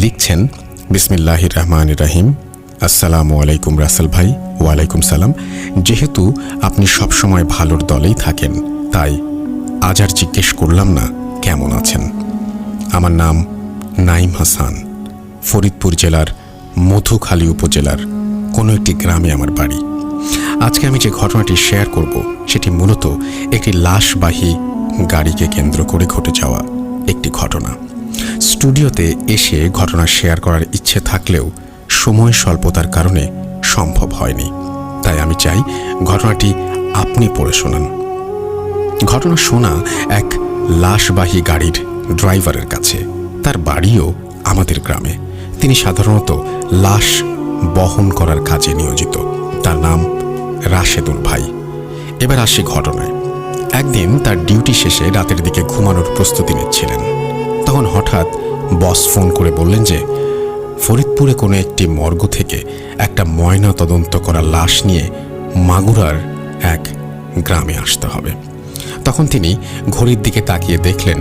লিখছেন বিসমিল্লাহির রহমানির রহিম। আসসালামু আলাইকুম রাসেল ভাই। ওয়ালাইকুম সালাম। যেহেতু আপনি সবসময় ভালোর দলেই থাকেন, তাই আজ আর জিজ্ঞেস করলাম না কেমন আছেন। আমার নাম নাইম হাসান। ফরিদপুর জেলার মধুখালী উপজেলার কোনো একটি গ্রামে আমার বাড়ি। আজকে আমি যে ঘটনাটি শেয়ার করব সেটি মূলত একটি লাশবাহী গাড়িকে কেন্দ্র করে ঘটে যাওয়া একটি ঘটনা। স্টুডিওতে এসে ঘটনা শেয়ার করার ইচ্ছে থাকলেও সময় স্বল্পতার কারণে সম্ভব হয়নি, তাই আমি চাই ঘটনাটি আপনি পড়ে শোনান। ঘটনা শোনা এক লাশবাহী গাড়ির ড্রাইভারের কাছে। তার বাড়িও আমাদের গ্রামে। তিনি সাধারণত লাশ বহন করার কাজে নিয়োজিত। তার নাম রাশেদুল ভাই। এবার আসি ঘটনায়। একদিন তার ডিউটি শেষে রাতের দিকে ঘুমানোর প্রস্তুতি নিচ্ছিলেন। তখন হঠাৎ বস ফোন করে বললেন যে ফরিদপুরে কোনো একটি মর্গ থেকে একটা ময়না তদন্ত করা লাশ নিয়ে মাগুরার এক গ্রামে আসতে হবে। তখন তিনি ঘড়ির দিকে তাকিয়ে দেখলেন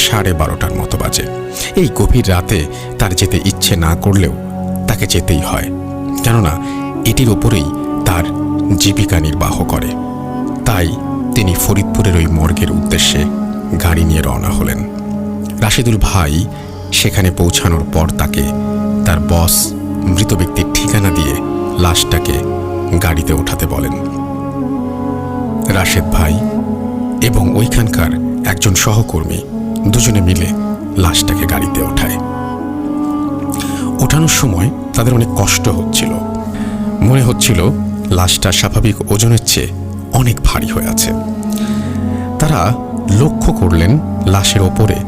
12:30টার মতো বাজে। এই গভীর রাতে তার যেতে ইচ্ছে না করলেও তাকে যেতেই হয়, কেননা এটির ওপরেই তার জীবিকা নির্বাহ করে। তাই তিনি ফরিদপুরের ওই মর্গের উদ্দেশ্যে গাড়ি নিয়ে রওনা হলেন। রাশেদুল ভাই সেখানে পৌঁছানোর পর তাকে তার বস মৃত ব্যক্তির ঠিকানা দিয়ে লাশটাকে গাড়িতে ওঠাতে বলেন। রাশেদ ভাই এবং ওইখানকার একজন সহকর্মী দুজনে মিলে লাশটাকে গাড়িতে ওঠায়। ওঠানোর সময় তাদের অনেক কষ্ট হচ্ছিল। মনে হচ্ছিল লাশটা স্বাভাবিক ওজনের চেয়ে অনেক ভারী হয়ে আছে। তারা লক্ষ্য করলেন লাশের ওপরে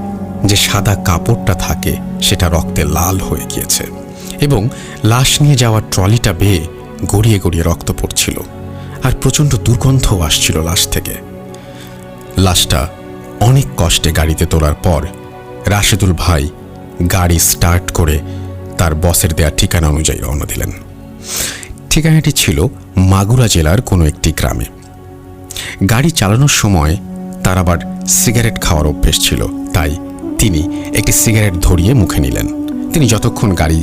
যে সাদা কাপড়টা থাকে সেটা রক্তে লাল হয়ে গিয়েছে এবং লাশ নিয়ে যাওয়ার ট্রলিটা বেয়ে গড়িয়ে গড়িয়ে রক্ত পড়ছিল, আর প্রচণ্ড দুর্গন্ধও আসছিল লাশ থেকে। লাশটা অনেক কষ্টে গাড়িতে তোলার পর রাশেদুল ভাই গাড়ি স্টার্ট করে তার বসের দেয়া ঠিকানা অনুযায়ী রওনা দিলেন। ঠিকানাটি ছিল মাগুরা জেলার কোনো একটি গ্রামে। গাড়ি চালানোর সময় তার আবার সিগারেট খাওয়ার অভ্যেস ছিল, তাই তিনি একটি সিগারেট ধরিয়ে মুখে নিলেন। তিনি যতক্ষণ গাড়ি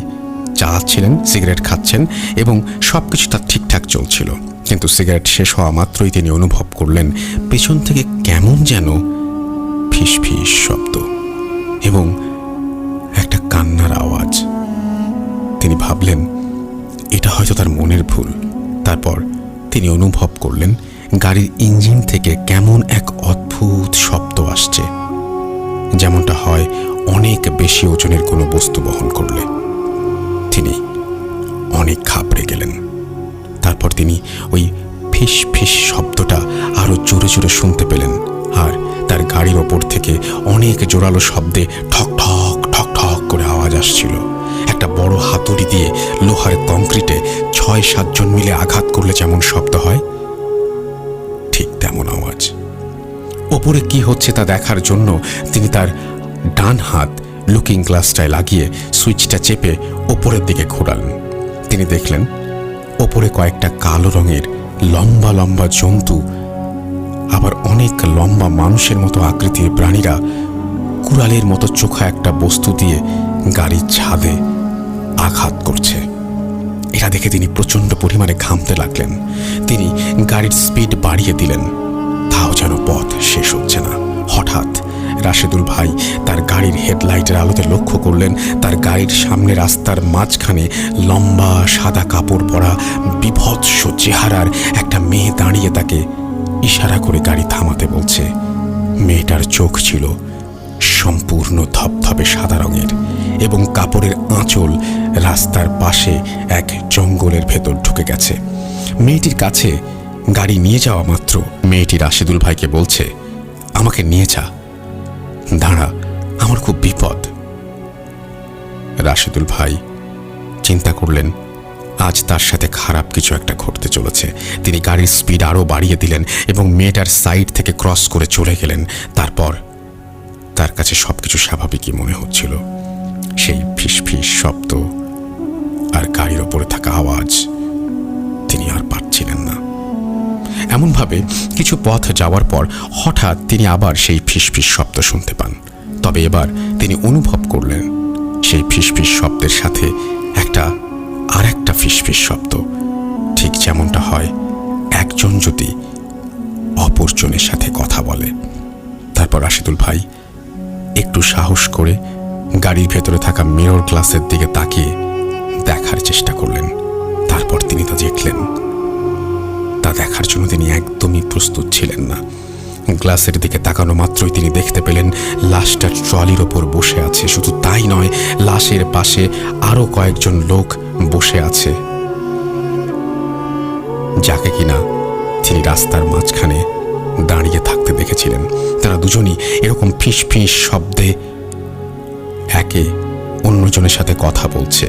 চালাচ্ছিলেন সিগারেট খাচ্ছেন এবং সব কিছু তার ঠিকঠাক চলছিল, কিন্তু সিগারেট শেষ হওয়া মাত্রই তিনি অনুভব করলেন পেছন থেকে কেমন যেন ফিস ফিস শব্দ এবং একটা কান্নার আওয়াজ। তিনি ভাবলেন এটা হয়তো তার মনের ভুল। তারপর তিনি অনুভব করলেন গাড়ির ইঞ্জিন থেকে কেমন এক অদ্ভুত শব্দ আসছে, যেমনটা হয় অনেক বেশি ওজনের কোনো বস্তু বহন করলে। তিনি অনেক ঘাবড়ে গেলেন। তারপর তিনি ওই ফিস ফিস শব্দটা আরো জোরে জোরে শুনতে পেলেন, আর তার গাড়ির ওপর থেকে অনেক জোরালো শব্দে ঠক ঠক ঠক ঠক করে আওয়াজ আসছিল। একটা বড় হাতুড়ি দিয়ে লোহার কংক্রিটে 6-7 জন মিলে আঘাত করলে যেমন শব্দ হয়, ঠিক তেমন আওয়াজ। ওপরে কি হচ্ছে তা দেখার জন্য তিনি তার ডান হাত লুকিং গ্লাসটায় লাগিয়ে সুইচটা চেপে ওপরের দিকে ঘোরালেন। তিনি দেখলেন ওপরে কয়েকটা কালো রঙের লম্বা লম্বা জন্তু, আবার অনেক লম্বা মানুষের মতো আকৃতির প্রাণীরা কুড়ালের মতো চোখা একটা বস্তু দিয়ে গাড়ির ছাদে আঘাত করছে। এটা দেখে তিনি প্রচণ্ড পরিমাণে ঘামতে লাগলেন। তিনি গাড়ির স্পিড বাড়িয়ে দিলেন, তাও যেন পথ শেষ হচ্ছে না। হঠাৎ রাশেদুল ভাই তার গাড়ির হেডলাইটের আলোতে লক্ষ্য করলেন তার গাড়ির সামনে রাস্তার মাঝখানে লম্বা সাদা কাপড় পরা বিভৎস চেহারার একটা মেয়ে দাঁড়িয়ে তাকে ইশারা করে গাড়ি থামাতে বলছে। মেয়েটার চোখ ছিল সম্পূর্ণ ধপধপে সাদা রঙের এবং কাপড়ের আঁচল রাস্তার পাশে এক জঙ্গলের ভেতর ঢুকে গেছে। মেয়েটির কাছে গাড়ি নিয়ে যাওয়া মাত্র মেয়েটি রাশেদুল ভাইকে বলছে, আমাকে নিয়ে যা, দাঁড়া, আমার খুব বিপদ। রাশেদুল ভাই চিন্তা করলেন আজ তার সাথে খারাপ কিছু একটা ঘটতে চলেছে। তিনি গাড়ির স্পিড আরো বাড়িয়ে দিলেন এবং মেয়েটার সাইড থেকে ক্রস করে চলে গেলেন। তারপর তার কাছে সবকিছু স্বাভাবিকই মনে হচ্ছিল। সেই ফিস ফিস শব্দ আর গাড়ির ওপরে থাকা আওয়াজ তিনি আর পাচ্ছিলেন না। এমনভাবে কিছু পথ যাওয়ার পর হঠাৎ তিনি আবার সেই ফিস ফিস শব্দ শুনতে পান। তবে এবার তিনি অনুভব করলেন সেই ফিসফিস শব্দের সাথে আর একটা ফিসফিস শব্দ, ঠিক যেমনটা হয় একজন যদি অপরজনের সাথে কথা বলে। তারপর রাশেদুল ভাই একটু সাহস করে গাড়ির ভেতরে থাকা মিরর গ্লাসের দিকে তাকিয়ে দেখার চেষ্টা করলেন। তারপর তিনি তা দেখলেন। তা দেখার জন্য তিনি একদমই প্রস্তুত ছিলেন না। গ্লাসের দিকে তাকানো মাত্রই তিনি দেখতে পেলেন লাশটা ট্রলির ওপর বসে আছে। শুধু তাই নয়, লাশের পাশে আরো কয়েকজন লোক বসে আছে, যাকে কিনা তিনি রাস্তার মাঝখানে দাঁড়িয়ে থাকতে দেখেছিলেন। তারা দুজনই এরকম ফিস ফিস শব্দে একে অন্যজনের সাথে কথা বলছে।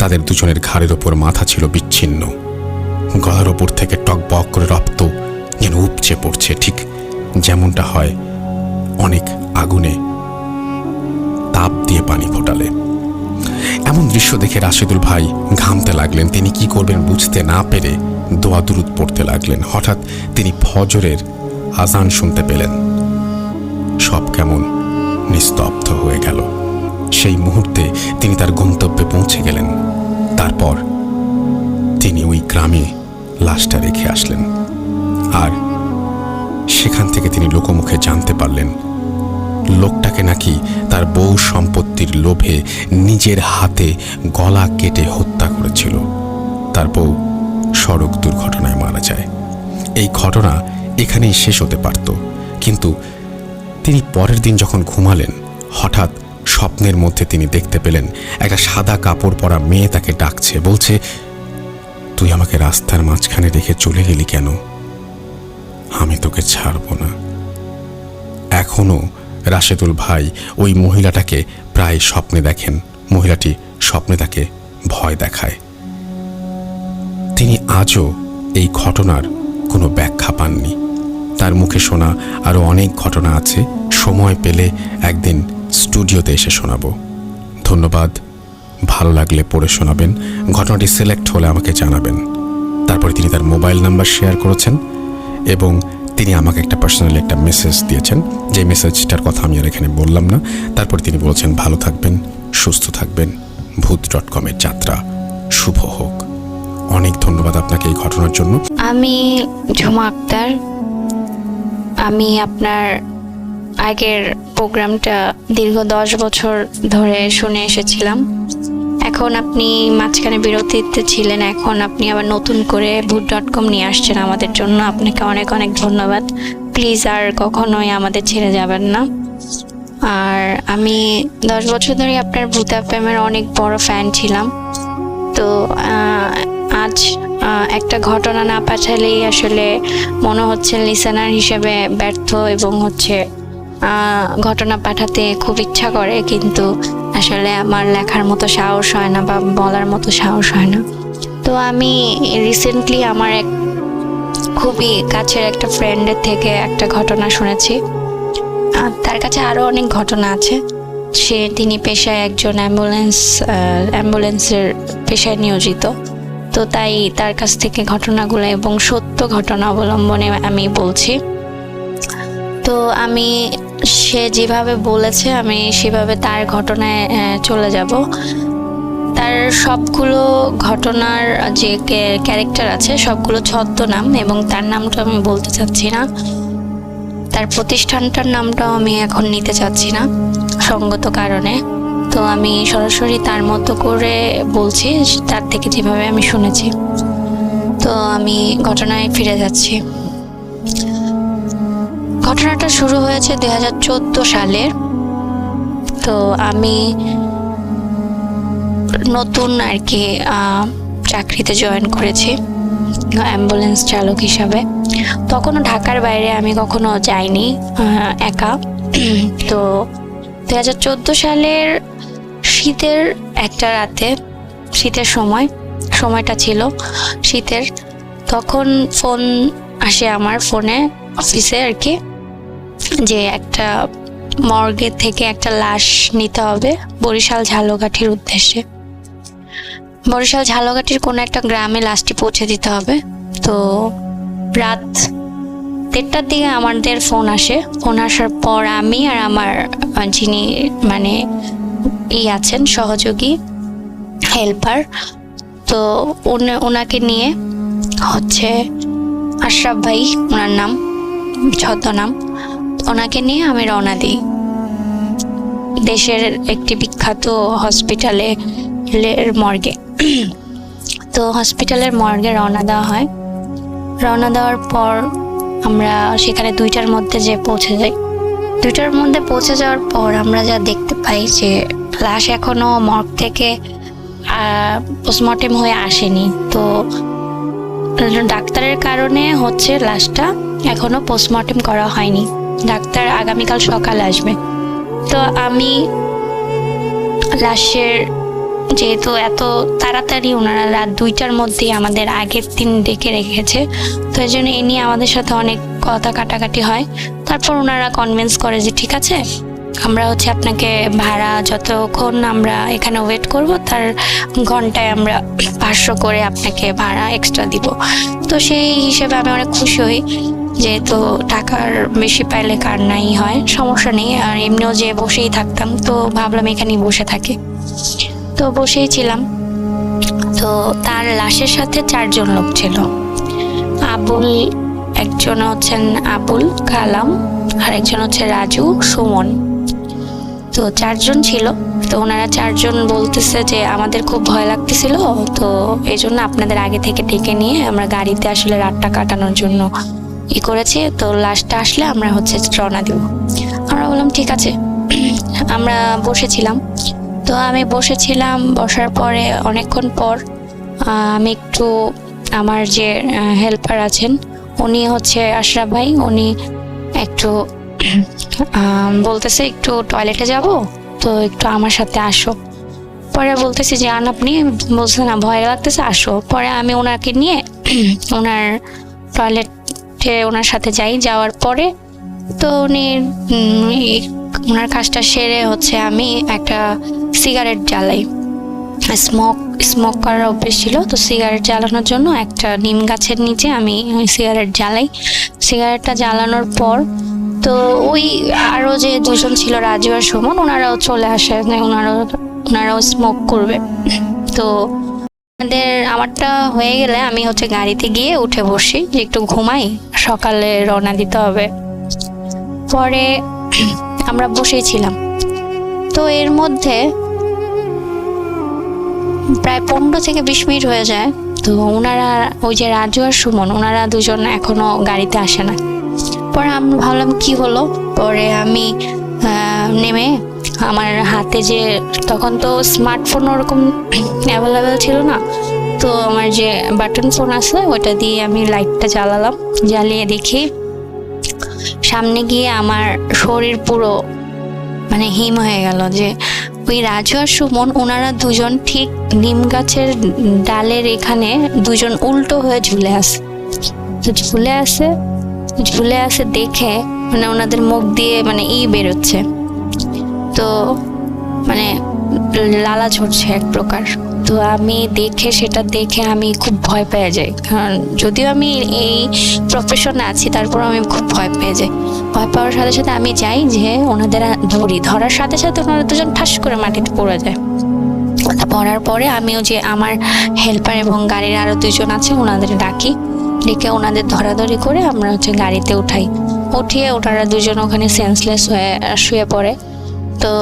তাদের দুজনের ঘাড়ের ওপর মাথা ছিল বিচ্ছিন্ন, গলার ওপর থেকে টকবক করে রক্ত যেন উপচে পড়ছে, ঠিক যেমনটা হয় অনেক আগুনে তাপ দিয়ে পানি ফোটালে। এমন দৃশ্য দেখে রাশেদুল ভাই ঘামতে লাগলেন। তিনি কি করবেন বুঝতে না পেরে দোয়া দুরুদ পড়তে লাগলেন। হঠাৎ তিনি ফজরের আজান শুনতে পেলেন। সব কেমন নিস্তব্ধ হয়ে গেল। সেই মুহূর্তে তিনি তার গন্তব্যে পৌঁছে গেলেন। তারপর তিনি ওই গ্রামে লাশটা রেখে আসলেন। আর সেখান থেকে তিনি লোকমুখে জানতে পারলেন লোকটাকে নাকি তার বউ সম্পত্তির লোভে নিজের হাতে গলা কেটে হত্যা করেছিল। তার বউ সড়ক দুর্ঘটনায় মারা যায়। এই ঘটনা এখানেই শেষ হতে পারত, কিন্তু তিনি পরের দিন যখন ঘুমালেন, হঠাৎ স্বপ্নের মধ্যে তিনি দেখতে পেলেন একটা সাদা কাপড় পরা মেয়ে তাকে ডাকছে, বলছে, তুই আমাকে রাস্তার মাঝখানে রেখে চলে গেলি কেন? আমি তোকে ছাড়ব না। এখনো রাশেদুল ভাই ওই মহিলাটাকে প্রায় স্বপ্নে দেখেন। মহিলাটি স্বপ্নে তাকে ভয় দেখায়। তিনি আজও এই ঘটনার কোনো ব্যাখ্যা পাননি। তার মুখে শোনা আরও অনেক ঘটনা আছে, সময় পেলে একদিন স্টুডিওতে এসে শোনাবো। ধন্যবাদ। ভালো লাগলে পড়ে শোনাবেন। ঘটনাটি সিলেক্ট হলে আমাকে জানাবেন। তারপরে তিনি তার মোবাইল নাম্বার শেয়ার করেছেন এবং তিনি আমাকে একটা পার্সোনালি একটা মেসেজ দিয়েছেন, যে মেসেজটার কথা আমি আর এখানে বললাম না। তারপরে তিনি বলেছেন, ভালো থাকবেন, সুস্থ থাকবেন, ভূত.com-এর যাত্রা শুভ হোক। অনেক ধন্যবাদ আপনাকে এই ঘটনার জন্য। আমি ঝুমা আক্তার। আমি আপনার আগের প্রোগ্রামটা দীর্ঘ 10 বছর ধরে শুনে এসেছিলাম। এখন আপনি মাঝখানে বিরতিতে ছিলেন, এখন আপনি আবার নতুন করে ভূত.com নিয়ে আসছেন আমাদের জন্য। আপনাকে অনেক অনেক ধন্যবাদ। প্লিজ আর কখনোই আমাদের ছেড়ে যাবেন না। আর আমি 10 বছর ধরে আপনার ভূত এফএম-এর অনেক বড় ফ্যান ছিলাম। তো আজ একটা ঘটনা না পাঠালেই আসলে মনে হচ্ছে লিসেনার হিসেবে ব্যর্থ, এবং ঘটনা পাঠাতে খুব ইচ্ছা করে, কিন্তু আসলে আমার লেখার মতো সাহস হয় না বা বলার মতো সাহস হয় না। তো আমি রিসেন্টলি আমার এক খুবই কাছের একটা ফ্রেন্ডের থেকে একটা ঘটনা শুনেছি। তার কাছে আরও অনেক ঘটনা আছে। তিনি পেশায় একজন অ্যাম্বুলেন্সের পেশায় নিয়োজিত। তো তাই তার কাছ থেকে ঘটনাগুলো এবং সত্য ঘটনা অবলম্বনে আমি বলছি। তো আমি সে যেভাবে বলেছে আমি সেভাবে তার ঘটনায় চলে যাব। তার সবগুলো ঘটনার যে ক্যারেক্টার আছে সবগুলো ছদ্মনাম, এবং তার নামটা আমি বলতে চাচ্ছি না। তার প্রতিষ্ঠানটার নামটাও আমি এখন নিতে চাচ্ছি না সঙ্গত কারণে। তো আমি সরাসরি তার মতো করে বলছি, তার থেকে যেভাবে আমি শুনেছি। তো আমি ঘটনায় ফিরে যাচ্ছি। ঘটনাটা শুরু হয়েছে 2014 সালের। তো আমি নতুন আর কি চাকরিতে জয়েন করেছি অ্যাম্বুলেন্স চালক হিসাবে। তখনও ঢাকার বাইরে আমি কখনো যাইনি একা। তো 2014 সালের শীতের একটা রাতে, শীতের সময়টা ছিল শীতের, তখন ফোন আসে আমার ফোনে, অফিসে আর কি, যে একটা মর্গে থেকে একটা লাশ নিতে হবে বরিশাল ঝালকাঠির উদ্দেশ্যে। বরিশাল ঝালকাঠির কোনো একটা গ্রামে লাশটি পৌঁছে দিতে হবে। তো রাত 1:30টার দিকে আমাদের ফোন আসে। ফোন আসার পর আমি আর আমার যিনি আছেন সহযোগী হেল্পার, তো ওনাকে নিয়ে হচ্ছে আশরাফ ভাই ওনার নাম, ছদ্মনাম, ওনাকে নিয়ে আমি রওনা দিই দেশের একটি বিখ্যাত হসপিটালের মর্গে। তো হসপিটালের মর্গে রওনা দেওয়া হয়। রওনা দেওয়ার পর আমরা সেখানে 2টার মধ্যে যে পৌঁছে যাই। 2টার মধ্যে পৌঁছে যাওয়ার পর আমরা যা দেখতে পাই যে লাশ এখনো মর্গ থেকে পোস্টমর্টেম হয়ে আসেনি। তো ডাক্তারের কারণে হচ্ছে লাশটা এখনো পোস্টমর্টেম করা হয়নি, ডাক্তার আগামীকাল সকালে আসবে। তো আমি লাশের, যেহেতু এত তাড়াতাড়ি ওনারা রাত 2টার মধ্যেই আমাদের আগের দিন ডেকে রেখেছে, তো এই জন্য এ নিয়ে আমাদের সাথে অনেক কথা কাটাকাটি হয়। তারপর ওনারা কনভিন্স করে যে ঠিক আছে, আমরা হচ্ছে আপনাকে ভাড়া যতক্ষণ আমরা এখানে ওয়েট করব তার ঘন্টায় আমরা 500 করে আপনাকে ভাড়া এক্সট্রা দিব। তো সেই হিসেবে আমি অনেক খুশি হই, যেহেতু টাকার বেশি পাইলে কার নাই হয়, সমস্যা নেই। আর এমনিও যে বসেই থাকতাম, তো ভাবলাম এখানেই বসে থাকি। তো বসেই ছিলাম। তো তার লাশের সাথে 4 জন লোক ছিল। আবুল, একজন হচ্ছেন আবুল কালাম, আর একজন হচ্ছে রাজু, সুমন। তো 4 জন ছিল। তো ওনারা 4 জন বলতেছে যে আমাদের খুব ভয় লাগতেছিল, তো এই জন্য আপনাদের আগে থেকে ডেকে নিয়ে আমরা গাড়িতে আসলে রাতটা কাটানোর জন্য করেছি। তো লাশটা আসলে আমরা হচ্ছে রওনা দিব। আমরা বললাম ঠিক আছে। আমরা বসেছিলাম। তো আমি বসেছিলাম, বসার পরে অনেকক্ষণ পর আমি একটু, আমার যে হেল্পার আছেন উনি হচ্ছে আশরাফ ভাই, উনি একটু বলতেছে একটু টয়লেটে যাব, তো একটু আমার সাথে আসো। পরে বলতেছি যে আপনি, বলছে না ভয় লাগতেছে আসো। পরে আমি ওনাকে নিয়ে ওনার টয়লেটে ওনার সাথে যাই। যাওয়ার পরে তো উনি ওনার কাজটা সেরে হচ্ছে আমি একটা সিগারেট জ্বালাই। স্মোক করার অভ্যেস ছিল, তো সিগারেট জ্বালানোর জন্য একটা নিম গাছের নিচে আমি সিগারেট জ্বালাই। সিগারেটটা জ্বালানোর পর তো ওই আরো যে 2 জন ছিল, রাজু আর সুমন, ওনারাও চলে আসে, ওনারাও স্মোক করবে। তো আমারটা হয়ে গেলে আমি হচ্ছে গাড়িতে গিয়ে উঠে বসি যে একটু ঘুমাই, সকালে রওনা দিতে হবে। পরে আমরা বসেই ছিলাম। তো এর মধ্যে প্রায় 15 থেকে 20 মিনিট হয়ে যায়। তো ওনারা, ওই যে রাজু আর সুমন, ওনারা 2 জন এখনো গাড়িতে আসে না। পরে আমি ভাবলাম কি হলো। পরে আমি নেমে আমার হাতে যে, তখন তো স্মার্টফোন ওরকম অ্যাভেলেবেল ছিল না, তো আমার যে বাটন ফোন আছে ওটা দিয়ে আমি লাইটটা জ্বালালাম। জ্বালিয়ে দেখি সামনে গিয়ে আমার শরীর পুরো মানে হিম হয়ে গেল। যে ওই রাজু আর সুমন, ওনারা 2 জন ঠিক নিম গাছের ডালের এখানে 2 জন উল্টো হয়ে ঝুলে আছে দেখে মানে ওনাদের মুখ দিয়ে মানে বেরোচ্ছে, তো মানে লালা ঝরছে এক প্রকার। তো আমি সেটা দেখে আমি খুব ভয় পেয়ে যাই, কারণ যদিও আমি এই প্রফেশনে আছি তারপর আমি খুব ভয় পেয়ে যাই। ভয় পাওয়ার সাথে সাথে আমি যাই যে ওনাদের ধরার সাথে সাথে ওনারা 2 জন ঠাস করে মাটিতে পড়ে যায়। পড়ার পরে আমিও যে আমার হেল্পার এবং গাড়ির আরো 2 জন আছে ওনাদের ডেকে ওনাদের ধরাধরি করে আমরা হচ্ছে গাড়িতে উঠিয়ে ওনারা 2 জন ওখানে সেন্সলেস হয়ে শুয়ে পড়ে। তো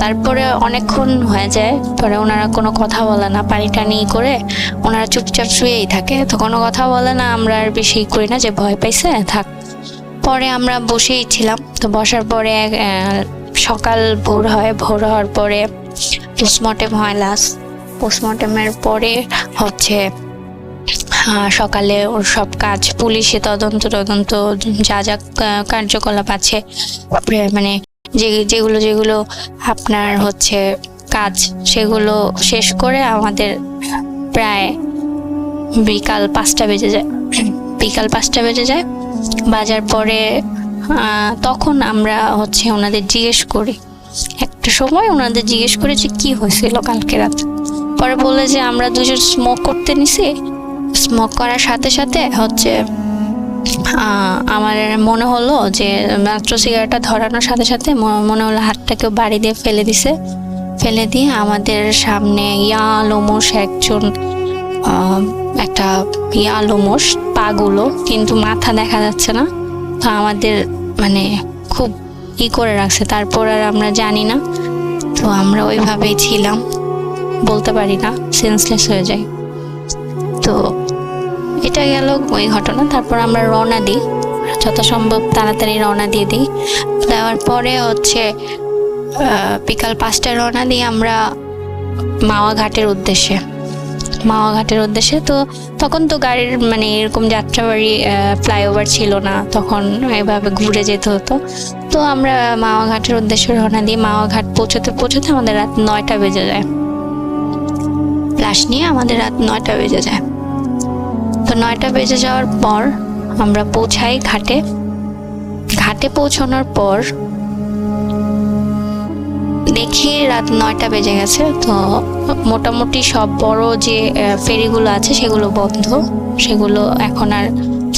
তারপরে অনেকক্ষণ হয়ে যায়, পরে ওনারা কোনো কথা বলে না, পানি টানি করে ওনারা চুপচাপ শুয়েই থাকে। তো কোনো কথা বলে না, আমরা আর বেশি করি না যে ভয় পাইছে থাক। পরে আমরা বসেই ছিলাম। তো বসার পরে সকাল ভোর হওয়ার পরে পোস্টমর্টেম হয়। পোস্টমর্টেমের পরে হচ্ছে সকালে ওর সব কাজ, পুলিশে তদন্ত যা যা কার্যকলাপ আছে, মানে যেগুলো আপনার হচ্ছে কাজ, সেগুলো শেষ করে আমাদের প্রায় বিকাল 5টা বেজে যায়। বাজার পরে তখন আমরা হচ্ছে ওনাদের জিজ্ঞেস করি, একটা সময় ওনাদের জিজ্ঞেস করি যে কি হয়েছিল কালকে রাত। পরে বলে যে আমরা 2 জন স্মোক করতে নিছি, স্মোক করার সাথে সাথে হচ্ছে আমার মনে হলো যে মাত্র সিগারেটটা ধরানোর সাথে সাথে মনে হলো হাতটা কেউ বাড়ি দিয়ে ফেলে দিছে। ফেলে দিয়ে আমাদের সামনে ইয়া লোমশ একজন একটা ইয়া লোমশ পাগুলো, কিন্তু মাথা দেখা যাচ্ছে না। তো আমাদের মানে খুব করে রাখছে। তারপর আর আমরা জানি না, তো আমরা ওইভাবেই ছিলাম, বলতে পারি না, সেন্সলেস হয়ে যাই। তো এটা গেল ওই ঘটনা। তারপর আমরা রওনা দিই, যথাসম্ভব তাড়াতাড়ি রওনা দিয়ে দিই। দেওয়ার পরে হচ্ছে বিকাল 5টায় রওনা দিই আমরা মাওয়া ঘাটের উদ্দেশ্যে। তো তখন তো গাড়ির মানে এরকম যাত্রাবাড়ি ফ্লাইওভার ছিল না, তখন এভাবে ঘুরে যেতে হতো। তো আমরা মাওয়া ঘাটের উদ্দেশ্যে রওনা দিই। মাওয়া ঘাট পৌঁছতে আমাদের রাত 9টা বেজে যায়। লাশ নিয়ে আমাদের রাত 9টা বেজে যায়। তো 9টা বেজে যাওয়ার পর আমরা পৌঁছাই ঘাটে। পৌঁছানোর পর দেখি রাত 9টা বেজে গেছে। তো মোটামুটি সব বড় যে ফেরিগুলো আছে সেগুলো বন্ধ, সেগুলো এখন আর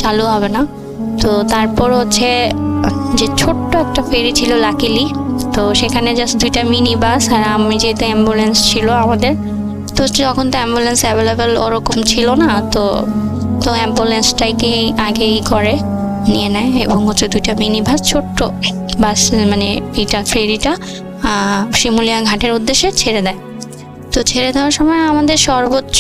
চালু হবে না। তো তারপর হচ্ছে যে ছোট্ট একটা ফেরি ছিল লাকিলি, তো সেখানে জাস্ট 2টা মিনি বাস, আর আমি যেহেতু অ্যাম্বুলেন্স ছিল আমাদের, তো যখন তো অ্যাম্বুলেন্স অ্যাভেলেবেল ওরকম ছিল না, তো অ্যাম্বুলেন্সটাকে আগেই করে নিয়ে নেয়, এবং হচ্ছে 2টা মিনি বাস, ছোট্ট বাস, মানে এটা ফেরিটা শিমুলিয়া ঘাটের উদ্দেশ্যে ছেড়ে দেয়। তো ছেড়ে দেওয়ার সময় আমাদের সর্বোচ্চ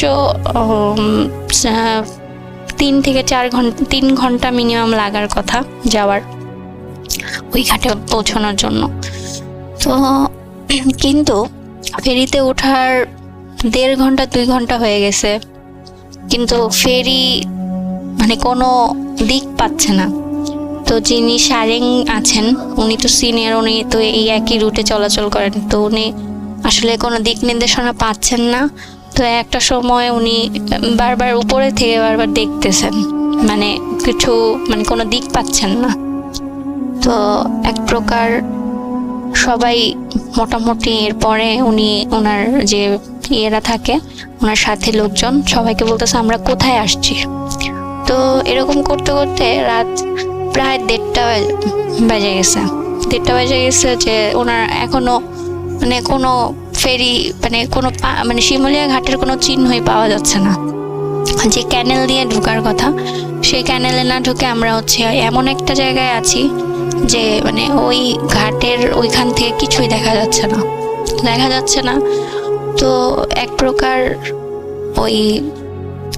3 থেকে 4 ঘন্টা, 3 ঘন্টা মিনিমাম লাগার কথা যাওয়ার ওই ঘাটে পৌঁছানোর জন্য। তো কিন্তু ফেরিতে ওঠার 1.5 ঘন্টা 2 ঘন্টা হয়ে গেছে, কিন্তু ফেরি মানে কোনো দিক পাচ্ছে না। তো যিনি সারেং আছেন উনি তো সিনিয়র, উনি তো এই একই রুটে চলাচল করেন, তো উনি আসলে কোনো দিক নির্দেশনা পাচ্ছেন না। তো একটা সময় উনি বারবার উপরে থেকে বারবার দেখতেছেন, মানে কিছু মানে কোনো দিক পাচ্ছেন না। তো এক প্রকার সবাই মোটামুটি এরপরে উনি ওনার যে ইয়েরা থাকে, ওনার সাথে লোকজন সবাইকে বলতেছে আমরা কোথায় আসছি। তো এরকম করতে করতে রাত প্রায় 1:30 বেজে গেছে যে ওনার এখনো মানে কোনো ফেরি মানে কোনো মানে শিমুলিয়া ঘাটের কোনো চিহ্নই পাওয়া যাচ্ছে না। যে ক্যানেল দিয়ে ঢোকার কথা, সেই ক্যানেলে না ঢুকে আমরা হচ্ছে এমন একটা জায়গায় আছি যে মানে ওই ঘাটের ওইখান থেকে কিছুই দেখা যাচ্ছে না। তো এক প্রকার ওই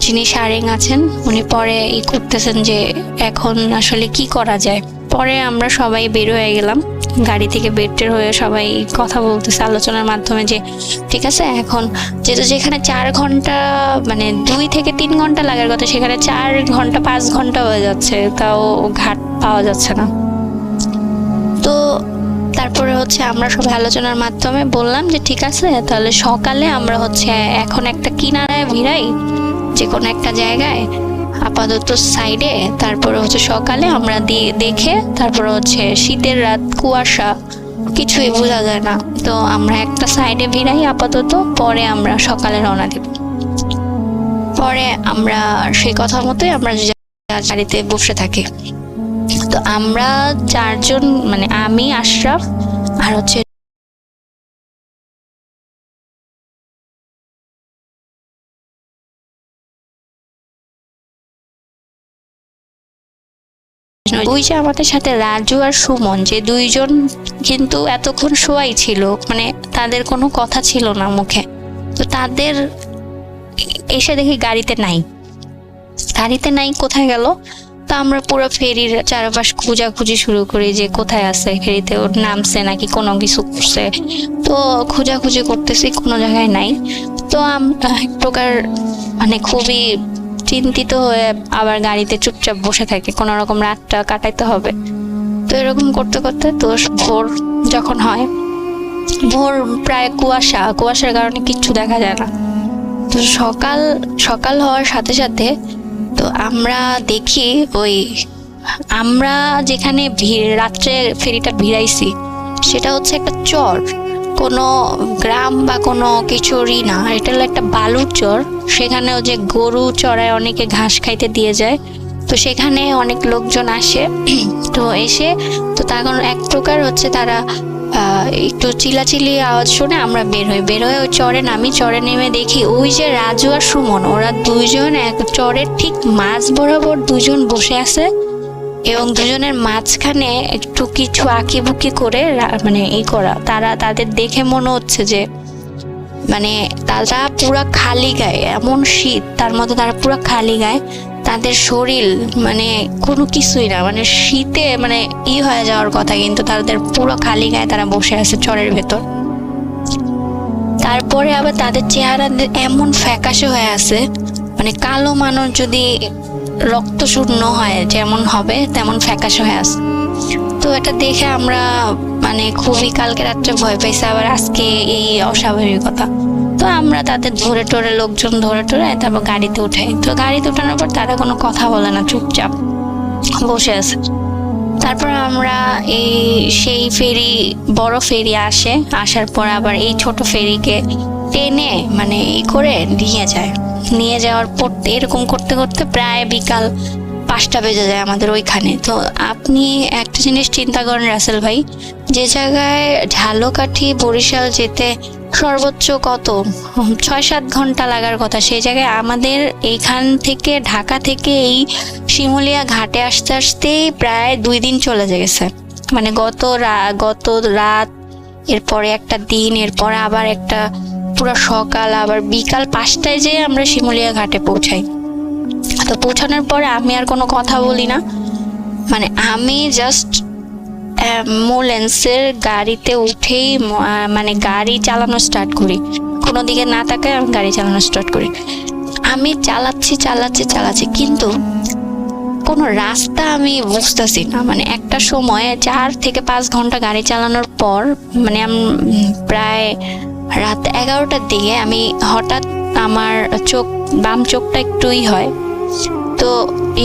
যিনি সারেং আছেন উনি পরে করতেছেন যে এখন আসলে কি করা যায়। পরে আমরা সবাই বের হয়ে গেলাম, গাড়ি থেকে বের হয়ে সবাই কথা বলতেছে আলোচনার মাধ্যমে যে ঠিক আছে, এখন যেহেতু যেখানে 4 ঘন্টা মানে 2 থেকে 3 ঘন্টা লাগার কথা, সেখানে 4 ঘন্টা 5 ঘন্টা হয়ে যাচ্ছে, তাও ঘাট পাওয়া যাচ্ছে না। তো তারপরে হচ্ছে আমরা সবাই আলোচনার মাধ্যমে বললাম যে ঠিক আছে, তাহলে সকালে আমরা হচ্ছে এখন একটা কিনারায় ভিড়াই, যে কোনো একটা জায়গায় আপাতত সাইডে, তারপরে হচ্ছে সকালে আমরা দেখে তারপরে হচ্ছে শীতের রাত, কুয়াশা, কিছুই বোঝা যায় না, তো আমরা একটা সাইডে ভিড়াই আপাতত, পরে আমরা সকালে রওনা দেব। পরে আমরা সেই কথা মতোই আমরা গাড়িতে বসে থাকি। তো আমরা 4 জন মানে আমি, আশরাফ আর হচ্ছে ওই যে আমাদের সাথে রাজু আর সুমন, যে 2 জন কিন্তু এতক্ষণ শোয়াই ছিল, মানে তাদের কোনো কথা ছিল না মুখে। তো তাদের এসে দেখি গাড়িতে নাই, কোথায় গেল। তো আমরা পুরো ফেরির চারপাশ খোঁজাখুঁজি শুরু করি যে কোথায় আছে, ফেরিতে ওর নামছে নাকি কোনো কিছু করছে। তো খোঁজাখুঁজি করতেছি, কোনো জায়গায় নাই। তো আমরা এক প্রকার মানে খুবই চিন্তিত হয়ে আবার গাড়িতে চুপচাপ বসে থাকি, কোনো রকম রাতটা কাটাইতে হবে। তো এরকম করতে করতে তো ভোর যখন হয়, ভোর প্রায় কুয়াশার কারণে কিচ্ছু দেখা যায় না। তো সকাল হওয়ার সাথে সাথে তো আমরা দেখি ওই আমরা যেখানে রাত্রে ফেরিটা ভিড়াইছি সেটা হচ্ছে একটা চর, কোনো গ্রাম বা কোনো কিছুরই না, এটা হলো একটা বালুর চর। সেখানেও যে গরু চড়ায়, অনেকে ঘাস খাইতে দিয়ে যায়, তো সেখানে অনেক লোকজন আসে। তো এসে তো তখন এক প্রকার হচ্ছে তারা একটু চিল্লাচিল্লি আওয়াজ শুনে আমরা বের হয়ে ওই চরে নামি। চরে নেমে দেখি ওই যে রাজু আর সুমন, ওরা দুইজন এক চরের ঠিক মাঝ বরাবর দুজন বসে আছে, এবং দুজনের মাঝখানে একটু কিছু আঁকিবুকি করে মানে এই করা। তাদের দেখে মনে হচ্ছে যে মানে তারা পুরা খালি গায়ে, এমন শীত তার মধ্যে তারা পুরা খালি গায়ে, তাদের শরীর মানে কোনো কিছুই না, মানে শীতে মানে হয়ে যাওয়ার কথা, কিন্তু তাদের পুরো খালি গায়ে তারা বসে আছে চরের ভেতর। তারপরে আবার তাদের চেহারা এমন ফ্যাকাশে হয়ে আছে, মানে কালো মানুষ যদি রক্ত শূন্য হয় যেমন হবে তেমন ফ্যাকাশে হয়ে আছে। তো এটা দেখে আমরা মানে খুবই কালকে রাত্রে ভয় পাইছি, আবার আজকে এই অস্বাভাবিকতা। তো আমরা তাদের লোকজন ধরে তারপর গাড়িতে উঠাই। তো গাড়িতে উঠানোর পর তারা কোনো কথা বলে না, চুপচাপ বসে আছে। তারপর আমরা সেই ফেরি, বড় ফেরি আসার পর আবার এই ছোট ফেরিকে টেনে মানে করে নিয়ে যাওয়ার পর এরকম করতে করতে প্রায় বিকাল 5টা বেজে যায় আমাদের ওইখানে। তো আপনি একটা জিনিস চিন্তা করেন রাসেল ভাই, যে জায়গায় ঝালকাঠি বরিশাল যেতে সর্বোচ্চ কত 6-7 ঘন্টা লাগার কথা, সেই জায়গায় আমাদের এইখান থেকে ঢাকা থেকে এই শিমুলিয়া ঘাটে আসতে আসতেই প্রায় 2 দিন চলে গেছে। মানে গত রাত, এরপরে একটা দিন, এরপরে আবার একটা পুরো সকাল, আবার বিকাল 5টায় যেয়ে আমরা শিমুলিয়া ঘাটে পৌঁছাই। তো পৌঁছানোর পরে আমি আর কোনো কথা বলি না, মানে আমি জাস্ট অ্যাম্বুলেন্সের গাড়িতে উঠেই মানে গাড়ি চালানো স্টার্ট করি, কোনো দিকে না তাকায় আমি গাড়ি চালানো স্টার্ট করি। আমি চালাচ্ছি কিন্তু কোনো রাস্তা আমি বুঝতেছি না। মানে একটা সময় 4 থেকে 5 ঘন্টা গাড়ি চালানোর পর মানে প্রায় রাত 11টার দিকে আমি হঠাৎ আমার বাম চোখটা একটুই হয়। তো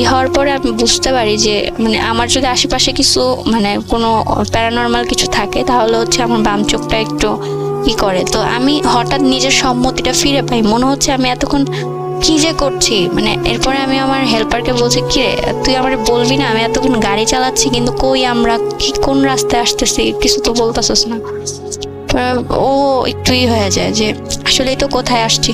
হওয়ার পরে আমি বুঝতে পারি যে মানে আমার যদি আশেপাশে কিছু মানে কোনো প্যারানর্মাল কিছু থাকে তাহলে হচ্ছে আমার বাম চোখটা একটু করে। তো আমি হঠাৎ নিজের সম্মতিটা ফিরে পাই, মনে হচ্ছে আমি এতক্ষণ কি যে করছি। মানে এরপরে আমি আমার হেল্পারকে বলছি, কি রে তুই আমার বলবি না, আমি এতক্ষণ গাড়ি চালাচ্ছি কিন্তু কই আমরা কোন রাস্তায় আসতেছি, কিছু তো বলতেছিস না। ও একটুই হয়ে যায় যে আসলেই তো কোথায় আসছি।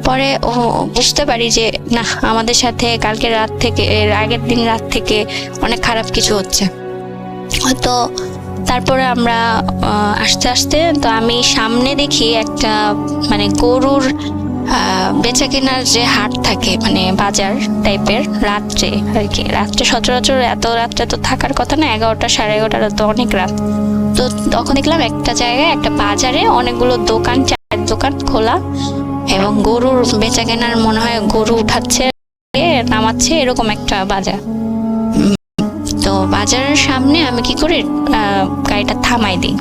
পরে ও বুঝতে পারি যে না, আমাদের সাথে কালকে রাত থেকে, এর আগের দিন রাত থেকে অনেক খারাপ কিছু হচ্ছে। তো তারপরে আমরা আস্তে তো আমি সামনে দেখি একটা মানে গরুর বেচা কেনার যে হাট থাকে, মানে বাজার টাইপের, রাত্রে আর কি। রাত্রে সচরাচর এত রাত্রে তো থাকার কথা না, 11টা 11:30 তো অনেক রাত। তো তখন দেখলাম একটা জায়গায়, একটা বাজারে অনেকগুলো দোকান, চায়ের দোকান খোলা, এবং গরুর বেচা কেনার মনে হয় গরু উঠাচ্ছে নামাচ্ছে এরকম একটা বাজার। তো বাজারের সামনে আমি কি করে গাড়িটা থামাই দিই।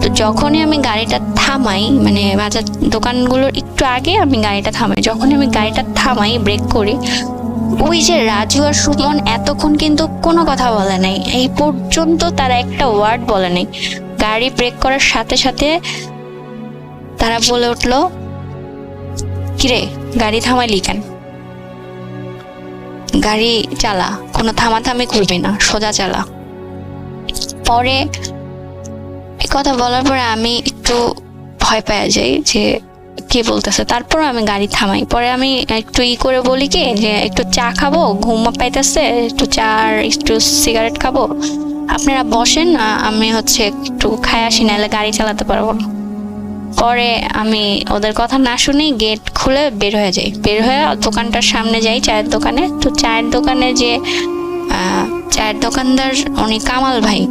তো যখনই আমি গাড়িটা থামাই, মানে বাজার দোকানগুলোর একটু আগে আমি গাড়িটা থামাই, যখনই আমি গাড়িটা থামাই ব্রেক করি, ওই যে রাজু আর সুমন এতক্ষণ কিন্তু কোনো কথা বলে নাই, এই পর্যন্ত তারা একটা ওয়ার্ড বলে নাই। গাড়ি ব্রেক করার সাথে সাথে তারা বলে উঠলো, কিরে গাড়ি থামাইলি কেন, গাড়ি চালা, কোনো থামাথামি করবি না, সোজা চালা। পরে এই কথা বলার পরে আমি একটু ভয় পেয়ে যাই যে কি বলতেছে। তারপর আমি গাড়ি থামাই। পরে আমি একটু করে বলি কি যে একটু চা খাবো, ঘুম পাইতেছে, একটু চা আর একটু সিগারেট খাবো, আপনারা বসেন, আমি হচ্ছে একটু খাই আসি, নাহলে গাড়ি চালাতে পারবো না। পরে আমি ওদের কথা না শুনে গেট খুলে বের হয়ে যাই। বের হয়ে দোকানটার সামনে যাই, চায়ের দোকানে। তো চায়ের দোকানে যে চায়ের দোকানদার, উনি কামাল ভাই,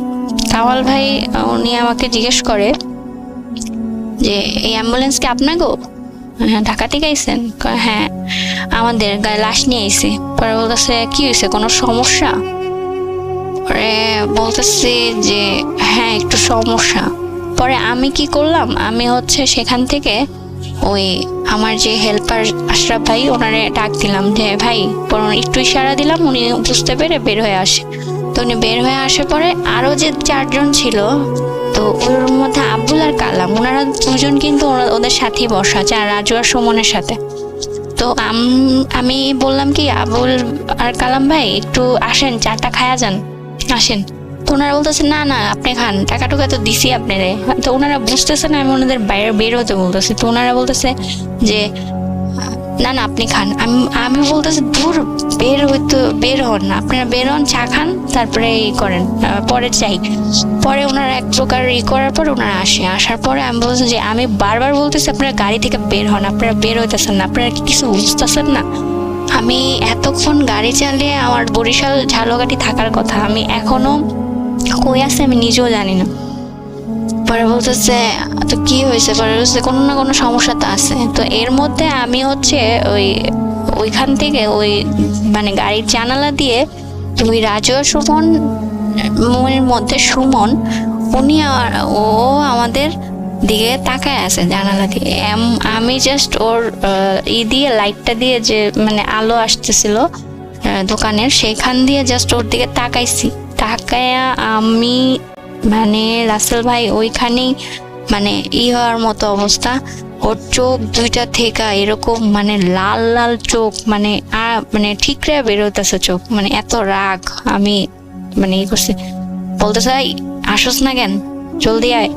উনি আমাকে জিজ্ঞেস করে যে এই অ্যাম্বুলেন্স কি আপনার গো? হ্যাঁ, ঢাকা থেকে আইসেন? হ্যাঁ, আমাদের গায়ে লাশ নিয়ে আইসি। পরে বলতেছে কি হয়েছে, কোনো সমস্যা? পরে বলতেছি যে হ্যাঁ একটু সমস্যা। পরে আমি কি করলাম, আমি হচ্ছে সেখান থেকে ওই আমার যে হেল্পার আশরাফ ভাই, ওনারে ডাক দিলাম যে ভাই, একটু ইশারা দিলাম, উনি বুঝতে পেরে বের হয়ে আসে। তো উনি বের হয়ে আসে পরে আরো যে 4 জন ছিল, তো ওর মধ্যে আব্দুল আর কালাম, ওনারা 2 জন কিন্তু ওদের সাথেই বসা, রাজু আর সুমনের সাথে। তো আমি বললাম কি, আবুল আর কালাম ভাই একটু আসেন, চাটা খায়া যান, আসেন। তো ওনারা বলতেছে না না আপনি খান, টাকা টুকা তো দিছি আপনারে। তো ওনারা বুঝতেছে না আমি ওনাদের বাইরে বের হতে বলতেছি। তো ওনারা বলতেছে যে না না আপনি খান। আমি বলতেছি দূর, বের হন না, আপনারা বের হন, চা খান, তারপরে করেন, পরে চাই। পরে ওনারা এক প্রকার করার পর ওনারা আসার পরে আমি বলছি যে আমি বারবার বলতেছি আপনারা গাড়ি থেকে বের হন, আপনারা বের হইতেছেন না, আপনারা কিছু বুঝতেছেন না। আমি এতক্ষণ গাড়ি চালিয়ে আমার বরিশাল ঝালকাঠি থাকার কথা, আমি এখনো কই আছে আমি নিজেও জানি না। পরে বলতেছে তো কি হয়েছে, পরে বলছে কোনো না কোনো সমস্যা তো আছে। তো এর মধ্যে আমি হচ্ছে ওইখান থেকে মানে গাড়ির জানালা দিয়ে ওই রাজু আর সুমনের মধ্যে সুমন ও আমাদের দিকে তাকায় আছে জানালা দিয়ে। আমি জাস্ট ওর দিয়ে লাইটটা দিয়ে যে মানে আলো আসতেছিল দোকানের, সেখান দিয়ে জাস্ট ওর দিকে তাকাইছি। তাকায়া আমি মানে রাসেল ভাই ওইখানেই মানে হওয়ার মতো অবস্থা। ওর চোখ দুইটা থেকে এরকম মানে লাল লাল চোখ, মানে মানে ঠিকরে বেরোতেছে চোখ, মানে এত রাগ। আমি মানে করছি, বলতেছে আসস না কেন, জলদি আয়।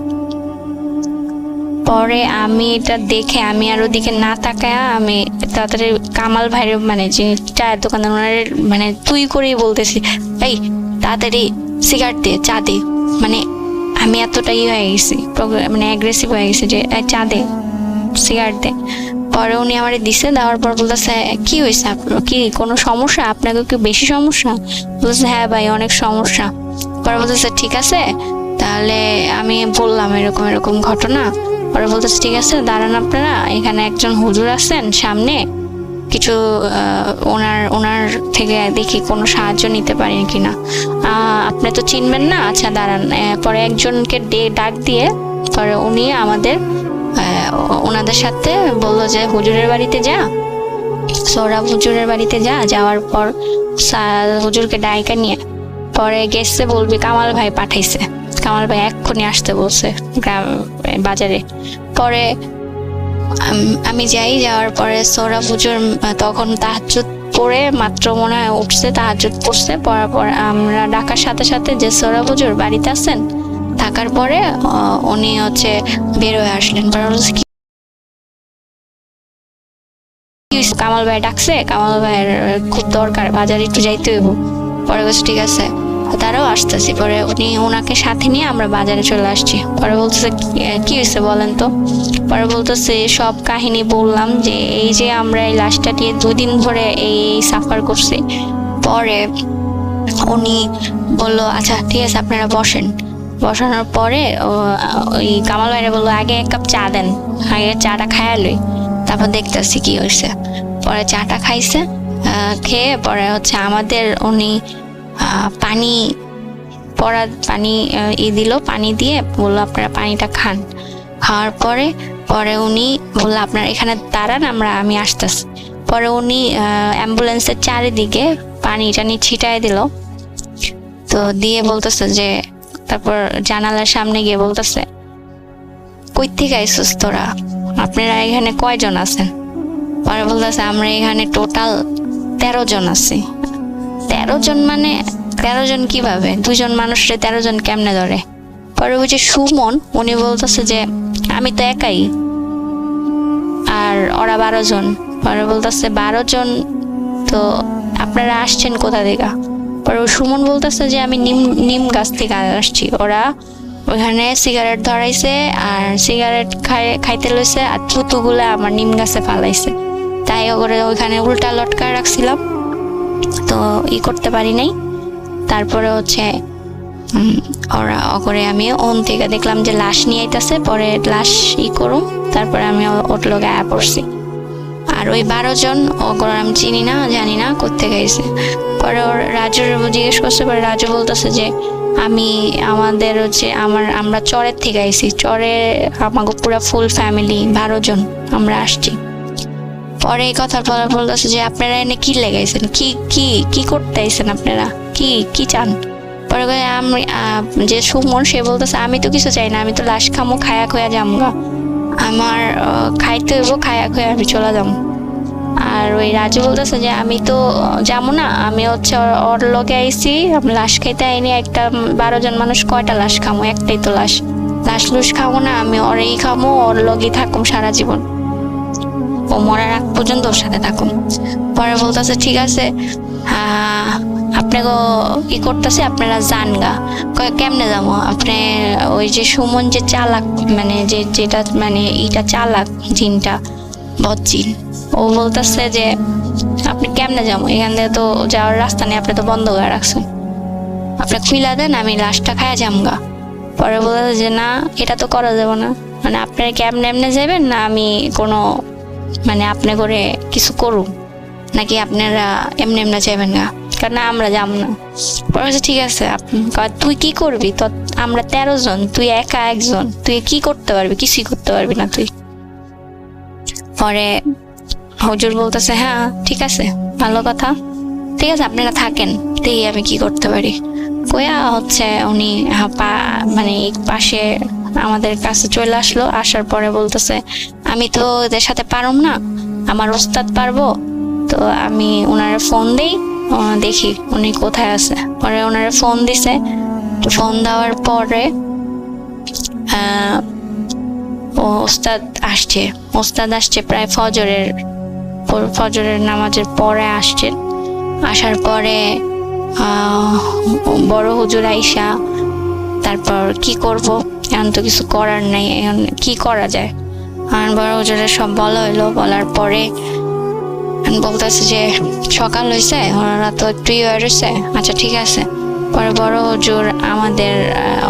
পরে আমি এটা দেখে আমি আর ওদিকে না তাকায়া আমি তাড়াতাড়ি কামাল ভাইয়ের মানে যিনি চায়ের দোকানদার ওনার মানে তুই করেই বলতেছি এই তাড়াতাড়ি সিগারেট দে, চা দে। মানে আমি এতটাই হয়ে গেছি, মানে অ্যাগ্রেসিভ হয়ে গেছি যে চা দে, সিগারেট দে। পরে উনি আমার দিছে, দেওয়ার পর বলতেছে কি হয়েছে আপনার, কি কোনো সমস্যা, আপনাকে কি বেশি সমস্যা? বলতেছে হ্যাঁ ভাই অনেক সমস্যা। পরে বলতেছে ঠিক আছে তাহলে আমি বললাম এরকম এরকম ঘটনা। পরে বলতেছে ঠিক আছে দাঁড়ান আপনারা, এখানে একজন হুজুর আছেন সামনে, কিছু ওনার থেকে দেখি কোনো সাহায্য নিতে পারি কিনা। আপনি তো চিনবেন না, আচ্ছা দাঁড়ান। পরে একজনকে ডাক দিয়ে পরে উনি আমাদের ওনাদের সাথে বললো যে হুজুরের বাড়িতে যা। সৌরভ হুজুরের বাড়িতে যাওয়ার পর হুজুরকে ডাইকা নিয়ে পরে গেছে, বলবি কামাল ভাই পাঠাইছে, কামাল ভাই এক্ষুনি আসতে বলছে বাজারে। পরে আমি যাওয়ার পরে সৌরভ হুজুর তখন তাহাজ্জুদ পড়ে মাত্র মনে হয় উঠছে, তাহাজ্জুদ পড়ছে। পড়ার পর আমরা ডাকার সাথে সাথে যে সৌরভ হুজুর বাড়িতে আছেন, থাকার পরে উনি হচ্ছে বের হয়ে আসলেন। কামাল ভাই ডাকছে, কামাল ভাইয়ের খুব দরকার, বাজারে একটু যাইতে হইব। পরে বলছে ঠিক আছে তারাও আসতেছি। পরে উনি ওনাকে সাথে নিয়ে আমরা বাজারে চলে আসছি। পরে বলতেছে কি হয়েছে বলেন তো। পরে বলতেছে সব কাহিনী বললাম যে এই যে আমরা এই লাশটা নিয়ে 2 দিন ধরে এই সাফার করছি। পরে উনি বললো আচ্ছা ঠিক আছে আপনারা বসেন। বসানোর পরে ওই কামাল ভাইরা বললো আগে 1 কাপ চা দেন, আগে চাটা খাইয়া লই, তারপর দেখতেছি কি হয়েছে। পরে চাটা খাইছে, খেয়ে পরে হচ্ছে আমাদের উনি পানি দিল, পানি দিয়ে বললো আপনারা পানিটা খান। খাওয়ার পরে উনি বললো আপনারা এখানে দাঁড়ান, আমি আসতেছি। পরে উনি অ্যাম্বুলেন্সের চারিদিকে পানি টানি ছিটায় দিল। তো দিয়ে বলতেছে যে তারপর জানালার সামনে গিয়ে বলতেছে কই থেকে আইসুস তোরা, আপনারা এখানে কয়জন আছেন? পরে বলতেছে আমরা এখানে টোটাল 13 জন আছি। 13 জন মানে 13 জন কিভাবে, 2 জন মানুষরে 13 জন কেমনে ধরে? পরে ওই যে সুমন উনি বলতেছে যে আমি তো একাই, আর ওরা 12 জন। পরে বলতেছে 12 জন, তো আপনারা আসছেন কোথা থেকে? পরে ওই সুমন বলতেছে যে আমি নিম গাছ থেকে আসছি। ওরা ওইখানে সিগারেট ধরাইছে আর সিগারেট খাইতে লইছে, আর থুতুগুলা আমার নিম গাছে ফালাইছে, তাই ওরে ওইখানে উল্টা লটকায় রাখছিলাম, তো করতে পারি নাই। তারপরে হচ্ছে ওরা আমি ওন থেকে দেখলাম যে লাশ নিয়ে আইতাছে, পরে লাশ করুম, তারপরে আমি ওর লোক আয়া পড়ছি। আর ওই 12 জন ওগুলো আমি চিনি না, জানি না কোত্থেকে গেছে। পরে ওর রাজুর জিজ্ঞেস করছে, পরে রাজু বলতেছে যে আমাদের হচ্ছে আমরা চরের থেকে আইছি, চরে আমাকে পুরো ফুল ফ্যামিলি 12 জন আমরা আসছি। পরে এই কথা বলতেছে যে আপনারা এনে কি লেগাইছেন, কি করতে আইছেন আপনারা, কি চান? পরে আমি যে সুমন সে বলতেছে আমি তো কিছু চাই না, আমি তো লাশ খামো, খায়া খোয়া যামগা, আমার খাইতে হইব, খায়া খোয়া আমি চলে যাবো। আর ওই রাজু বলতেছে যে আমি তো যাবো না, আমি হচ্ছে ওর লগে আইছি, আমি লাশ খাইতে আইনি, একটা 12 জন মানুষ কয়টা লাশ খামো, একটাই তো লাশ লুস খাবো না, আমি ওরেই খামো, ওর লগেই থাকুম সারা জীবন, ও মরার আগ পর্যন্ত ওর সাথে থাকুম। পরে বলতেছে ঠিক আছে, আপনাকে কি করতেছে, আপনারা যান গা। কেমনে যাবো? আপনি ওই যে সুমন যে চালাক, মানে যেটা মানে ইটা চালাক, জিনটা বদজিন, ও বলতেছে যে আপনি কেমনে যাবো, এখান থেকে তো যাওয়ার রাস্তা নেই, আপনি তো বন্ধ করে রাখছেন, আপনি খুইলা দেন, আমি লাশটা খায়া যামগা। পরে বলতেছে যে না, এটা তো করা যাবে না, মানে আপনারা কেমনে এমনে যাবেন না, আমি কোনো মানে আপনি করে কিছু করুন নাকি আপনারা এমনি এমনি যাবেন না, কারণ আমরা যাব না। পরে ঠিক আছে, তুই কি করবি, তো আমরা 13 জন, তুই একা একজন, তুই কি করতে পারবি, কিছুই করতে পারবি না তুই। পরে হুজুর বলতেছে হ্যাঁ ঠিক আছে, ভালো কথা, ঠিক আছে আপনারা থাকেন, দেখি আমি কি করতে পারি। কয়া হচ্ছে উনি মানে পাশে আমাদের কাছে চলে আসলো, আসার পরে বলতেছে আমি তো এদের সাথে পারুম না, আমার ওস্তাদ পারবো, তো আমি ওনারে ফোন দেই, দেখি উনি কোথায় আছে। পরে ওনারে ফোন দিছে, ফোন দেওয়ার পরে ওস্তাদ আসছে প্রায় ফজরের নামাজের পরে আসছেন। আসার পরে বড় হুজুর আইসা, তারপর কি করব, এখন তো কিছু করার নাই, এখন কি করা যায়, আর বড় হুজুরের সব বলা হইলো। বলার পরে বলতেছে যে সকাল হয়েছে, ওনারা তো একটু হয়েছে, আচ্ছা ঠিক আছে। পরে বড় হুজুর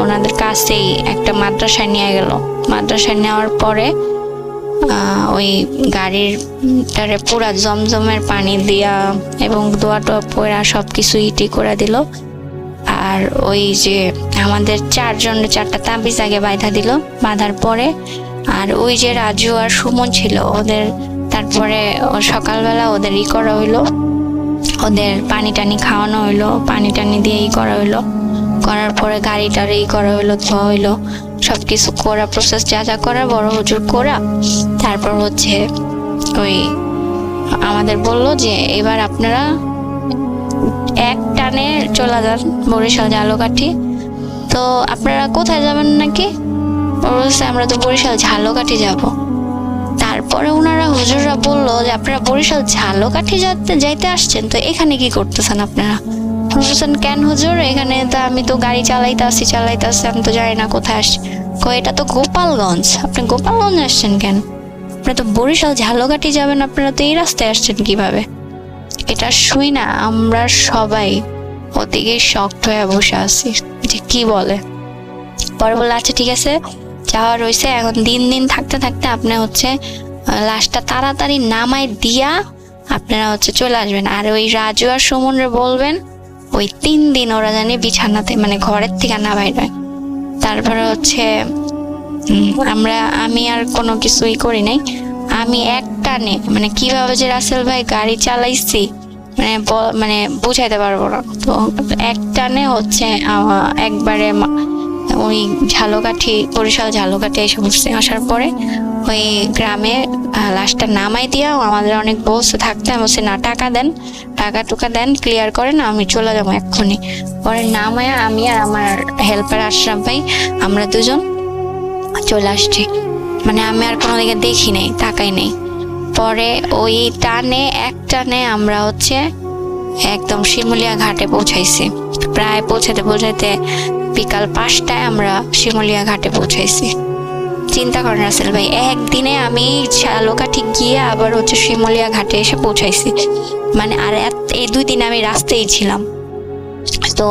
ওনাদের কাছেই একটা মাদ্রাসায় নিয়ে গেল। মাদ্রাসায় নেওয়ার পরে ওই গাড়িটারে পুরা জমজমের পানি দিয়া এবং দোয়া টোয়া পড়া সবকিছু ইটি করে দিল। আর ওই যে আমাদের 4 জনের 4টা তাবিজ আগে বাঁধা দিল, বাঁধার পরে আর ওই যে রাজু আর সুমন ছিল ওদের, তারপরে সকালবেলা ওদের করা হইলো, ওদের পানি টানি খাওয়ানো হইলো, পানি টানি দিয়ে করা হইলো। করার পরে গাড়িটার করা হইলো, ধোয়া হইলো, সবকিছু করা প্রসেস যা যা করা বড় হুজুর করা। তারপর হচ্ছে ওই আমাদের বললো যে এবার আপনারা এক টানে চলে যান বরিশাল ঝালকাঠি। তো আপনারা কোথায় যাবেন নাকি? বলছে আমরা তো বরিশাল ঝালকাঠি যাব। তারপরে ওনারা হুজুররা বললো যে আপনারা বরিশাল ঝালকাঠি যাইতে আসছেন, তো এখানে কি করতেছেন আপনারা? বলছেন কেন হুজুর, এখানে তো আমি তো গাড়ি চালাইতে আসি, আমি তো জানি না কোথায় আসছি। এটা তো গোপালগঞ্জ, আপনি গোপালগঞ্জ আসছেন কেন? আপনারা তো বরিশাল ঝালকাঠি যাবেন, আপনারা তো এই রাস্তায় আসছেন কিভাবে? এটা শুই না আমরা সবাই ওদিকে শক্ট হয়ে বসে আছি যে কি বলে। পরে বললো আচ্ছা ঠিক আছে, যাওয়া রয়েছে, এখন দিন থাকতে থাকতে আপনি হচ্ছে লাশটা তাড়াতাড়ি নামাই দিয়া আপনারা হচ্ছে চলে আসবেন। আর ওই রাজু আর সুমনরে বলবেন ওই 3 দিন ওরা জানি বিছানাতে মানে ঘরের থেকে না বাইরে। তারপরে হচ্ছে আমি আর কোনো কিছুই করি নাই, আমি একটানে মানে কিভাবে যে রাসেল ভাই গাড়ি চালাইছি মানে বুঝাইতে পারবো না। তো একটানে হচ্ছে একবারে ওই বরিশাল ঝালকাঠি এসে বসছে। আসার পরে ওই গ্রামে লাশটা নামাই দিয়া আমাদের অনেক বলছে থাকতে, আমি বলছি না টাকা দেন ক্লিয়ার করেন, আমি চলে যাবো এক্ষুনি। পরে নামায়া আমি আর আমার হেল্পার আশরাফ ভাই আমরা 2 জন চলে আসছি, মানে আমি আর কোনো দিকে দেখি নেই, তাকাই নেই। পরে ওই এক টানে আমরা হচ্ছে একদম শিমুলিয়া ঘাটে পৌঁছাইছি। প্রায় পৌঁছাতে বিকাল 5টায় আমরা শিমুলিয়া ঘাটে পৌঁছাইছি। চিন্তা করেন রাসেল ভাই, একদিনে আমি ঝালকাঠি গিয়ে আবার হচ্ছে শিমুলিয়া ঘাটে এসে পৌঁছাইছি, মানে আর এই 2 দিন আমি রাস্তায় ছিলাম। তো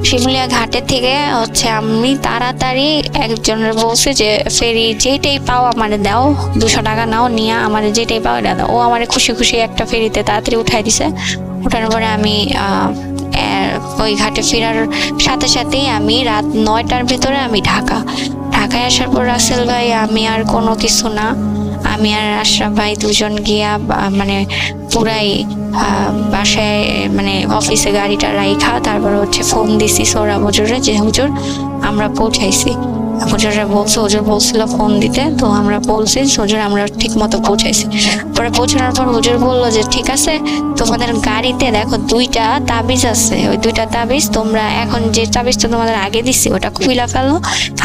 শিমুলিয়া ঘাটে থেকে হচ্ছে আমি তাড়াতাড়ি একজনের বলছে যে ফেরি যেটাই পাও আমারে দাও, 200 টাকা নাও, নিয়ে আমাদের যেটাই পাও এটা দাও। ও আমারে খুশি একটা ফেরিতে তাড়াতাড়ি উঠাই দিছে। ওঠানোর পরে আমি ওই ঘাটে ফেরার সাথে সাথেই আমি রাত 9টার ভিতরে আমি ঢাকায় আসার পর রাসেল ভাই আমি আর কোনো কিছু না, আমি আর আশরাফ ভাই 2 জন গিয়া মানে পুরাই বাসায় মানে অফিসে গাড়িটা রাইখা তারপর হচ্ছে ফোন দিছি সোহরাব হুজুরে যে হুজুর আমরা পৌঁছাইছি। হুজুরে বলছে, হুজুর বলছিল ফোন দিতে, তো আমরা বলছি হুজুর আমরা ঠিক মতো পৌঁছাইছি। পরে পৌঁছানোর পর হুজুর বললো যে ঠিক আছে, তোমাদের গাড়িতে দেখো 2টা তাবিজ আছে, ওই 2টা তাবিজ তোমরা এখন যে তাবিজটা তোমাদের আগে দিচ্ছি ওটা খুইলা ফেলো,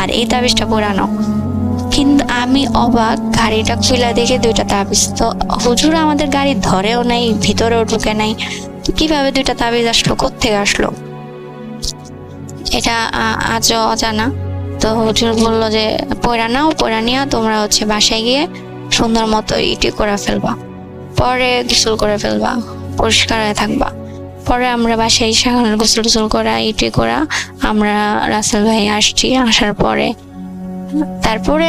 আর এই তাবিজটা পুরানো। কিন্তু আমি অবাক, গাড়িটা খুলে দেখে 2টা তাবিজ। তো হুজুর আমাদের গাড়ি ধরেও নাই, ভিতরেও ঢুকে নাই, কিভাবে 2টা তাবিজ আসলো, কোত্থেকে আসলো, এটা আজও অজানা। তো হুজুর বললো যে পয়রা নাও, পয়রা নিয়ে তোমরা বাসায় গিয়ে সুন্দর মতো ইটি করে ফেলবা, পরে গোসল করে ফেলবা, পরিষ্কার হয়ে থাকবা। পরে আমরা বাসায় গোসল টোসল করা, ইটি করা, আমরা রাসেল ভাই আসছি। আসার পরে তারপরে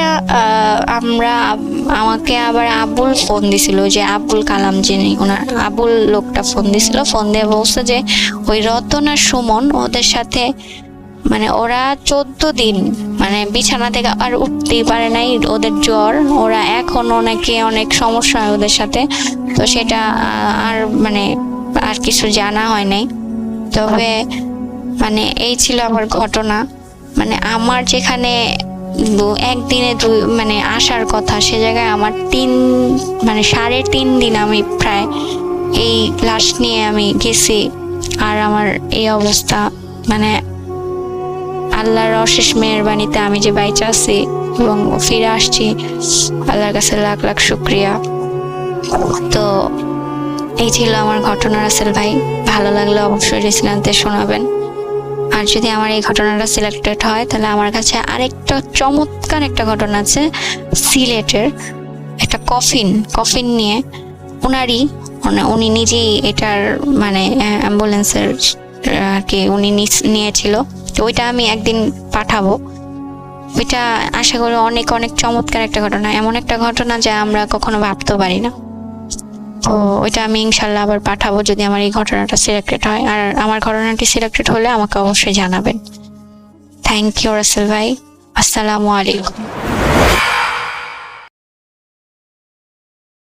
আমাকে আবার আবুল ফোন দিছিল, যে আবুল কালাম যিনি, ওনার আবুল লোকটা ফোন দিছিল। ফোন দিয়ে বলছে যে ওই রতন আর সুমন ওদের সাথে মানে ওরা 14 দিন মানে বিছানা থেকে আর উঠতেই পারে নাই, ওদের জ্বর, ওরা এখনো নাকি অনেক সমস্যা হয় ওদের সাথে। তো সেটা আর মানে আর কিছু জানা হয় নাই। তবে মানে এই ছিল আমার ঘটনা। মানে আমার যেখানে একদিনে মানে আসার কথা, সে জায়গায় আমার 3.5 দিন আমি প্রায় এই লাশ নিয়ে আমি গেছি। আর আমার এই অবস্থা, মানে আল্লাহর অশেষ মেহেরবানিতে আমি যে বাইচা আছি এবং ফিরে আসছি, আল্লাহর কাছে লাখ লাখ শুকরিয়া। তো এই ছিল আমার ঘটনা রাসেল ভাই। ভালো লাগলে অবশ্যই রেসিনাতে শোনাবেন। আর যদি আমার এই ঘটনাটা সিলেক্টেড হয়, তাহলে আমার কাছে আরেকটা চমৎকার একটা ঘটনা আছে সিলেটের, একটা কফিন নিয়ে। উনি নিজেই এটার মানে অ্যাম্বুলেন্সের আর কি উনি নিয়েছিল। তো ওইটা আমি একদিন পাঠাবো। ওইটা আশা করি অনেক অনেক চমৎকার একটা ঘটনা, এমন একটা ঘটনা যা আমরা কখনো ভাবতেও পারি না। তো ওইটা আমি ইনশাল্লাহ আবার পাঠাবো যদি আমার এই ঘটনাটা সিলেক্টেড হয়। আর আমার ঘটনাটি সিলেক্টেড হলে আমাকে অবশ্যই জানাবেন। থ্যাংক ইউ রাসেল ভাই। আসসালামু আলাইকুম।